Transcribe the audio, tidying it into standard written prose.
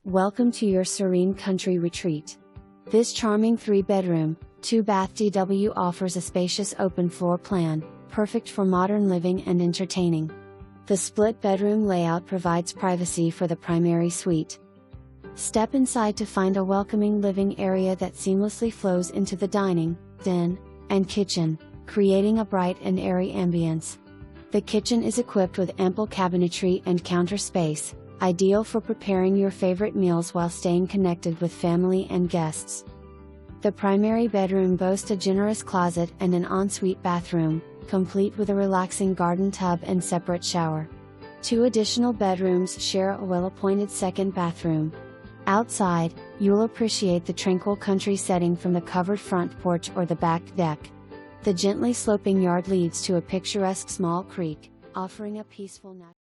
Welcome to your serene country retreat. This charming 3-bedroom, 2-bath DW offers a spacious open floor plan, perfect for modern living and entertaining. The split bedroom layout provides privacy for the primary suite. Step inside to find a welcoming living area that seamlessly flows into the dining, den, and kitchen, creating a bright and airy ambience. The kitchen is equipped with ample cabinetry and counter space, ideal for preparing your favorite meals while staying connected with family and guests. The primary bedroom boasts a generous closet and an ensuite bathroom, complete with a relaxing garden tub and separate shower. 2 additional bedrooms share a well-appointed second bathroom. Outside, you'll appreciate the tranquil country setting from the covered front porch or the back deck. The gently sloping yard leads to a picturesque small creek, offering a peaceful natural